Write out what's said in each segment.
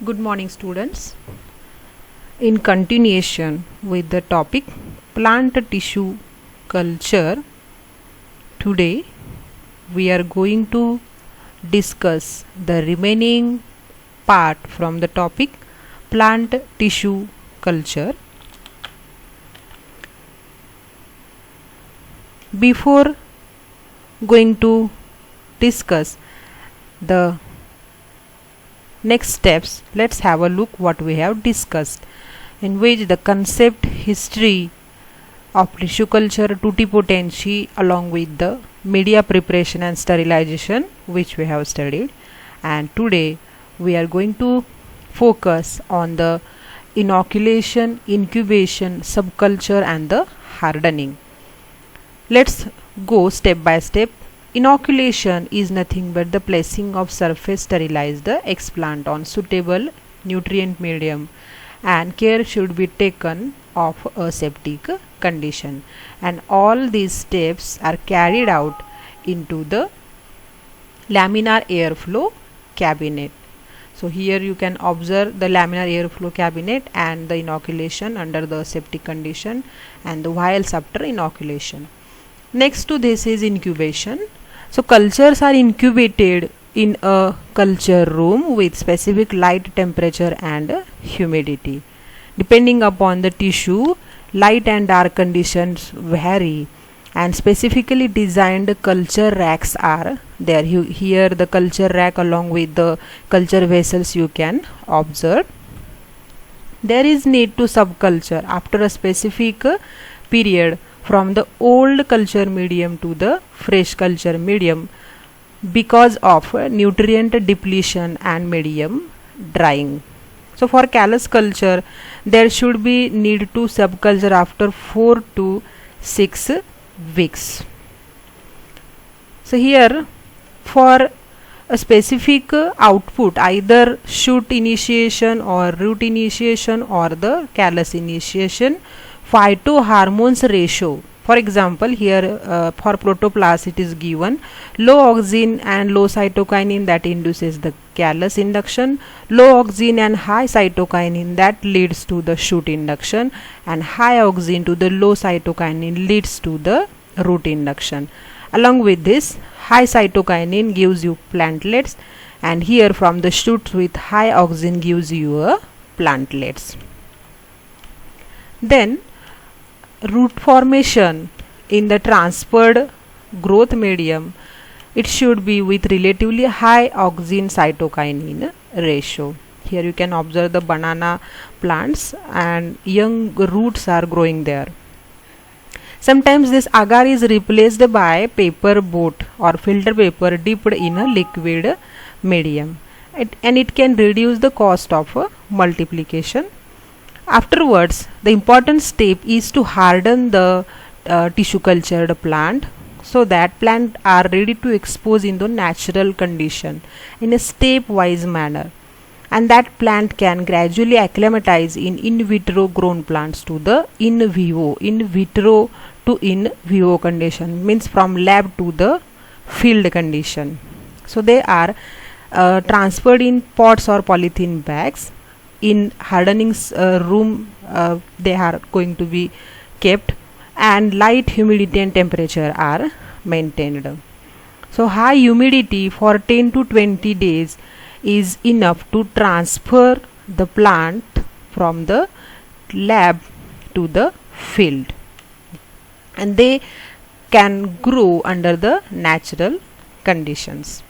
Good morning, students. In continuation with the topic plant tissue culture, today we are going to discuss the remaining part from the topic plant tissue culture. Before going to discuss the next steps, let's have a look what we have discussed, in which the concept, history of tissue culture, tutti potentia, along with the media preparation and sterilization, which we have studied. And today we are going to focus on the inoculation, incubation, subculture and the hardening. Let's go step by step. Inoculation is nothing but the placing of surface sterilized explant on suitable nutrient medium, and care should be taken of aseptic condition, and all these steps are carried out into the laminar airflow cabinet. So here you can observe the laminar airflow cabinet and the inoculation under the aseptic condition and the vials after inoculation. Next to this is incubation. So cultures are incubated in a culture room with specific light, temperature and humidity. Depending upon the tissue, light and dark conditions vary, and specifically designed culture racks are there. Here the culture rack along with the culture vessels you can observe. There is need to subculture after a specific period from the old culture medium to the fresh culture medium because of nutrient depletion and medium drying. So for callus culture, there should be need to subculture after 4 to 6 weeks. So here for a specific output, either shoot initiation or root initiation or the callus initiation, phytohormones ratio. For example, here for protoplast it is given low oxygen and low cytokinin that induces the callus induction, low oxygen and high cytokinin that leads to the shoot induction, and high oxygen to the low cytokinin leads to the root induction. Along with this, high cytokinin gives you plantlets, and here from the shoots with high oxygen gives you plantlets. Then root formation in the transferred growth medium, it should be with relatively high oxygen cytokinin ratio. Here you can observe the banana plants and young roots are growing there. Sometimes this agar is replaced by paper boat or filter paper dipped in a liquid medium, and it can reduce the cost of multiplication. Afterwards, the important step is to harden the tissue cultured plant so that plant are ready to expose in the natural condition in a stepwise manner, and that plant can gradually acclimatize in vitro grown plants to the in vitro to in vivo condition, means from lab to the field condition. So they are transferred in pots or polythene bags. In hardening room they are going to be kept, and light, humidity and temperature are maintained. So high humidity for 10 to 20 days is enough to transfer the plant from the lab to the field, and they can grow under the natural conditions.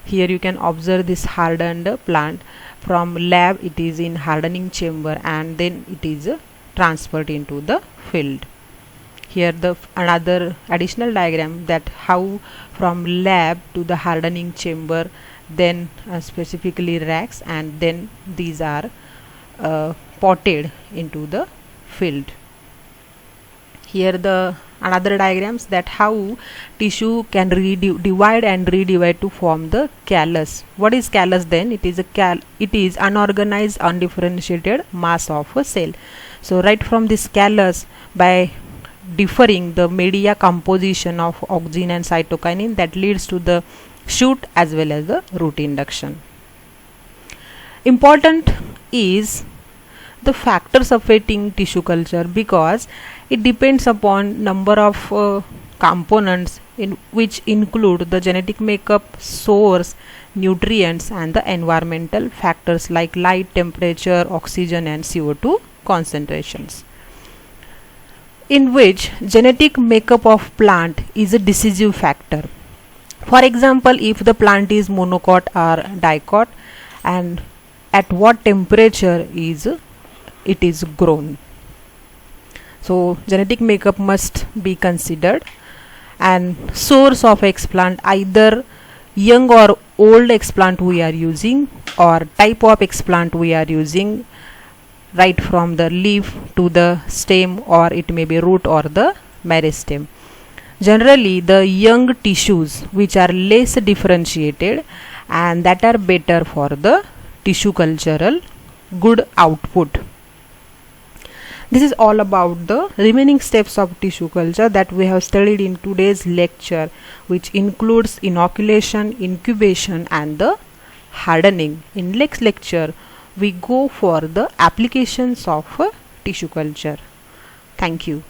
Here you can observe this hardened plant. From lab it is in hardening chamber and then it is transferred into the field. Here the another additional diagram that how from lab to the hardening chamber, then specifically racks, and then these are potted into the field. Here the another diagrams that how tissue can divide and redivide to form the callus. What is callus then? It is unorganized, undifferentiated mass of a cell. So right from this callus, by differing the media composition of oxygen and cytokinin, that leads to the shoot as well as the root induction. Important is the factors affecting tissue culture, because it depends upon number of components in which include the genetic makeup, source, nutrients, and the environmental factors like light, temperature, oxygen, and CO2 concentrations. In which genetic makeup of plant is a decisive factor. For example, if the plant is monocot or dicot, and at what temperature it is grown. So genetic makeup must be considered, and source of explant, either young or old explant we are using, or type of explant we are using, right from the leaf to the stem, or it may be root or the meristem. Generally the young tissues which are less differentiated and that are better for the tissue cultural good output. This is all about the remaining steps of tissue culture that we have studied in today's lecture, which includes inoculation, incubation, and the hardening. In next lecture we go for the applications of tissue culture. Thank you.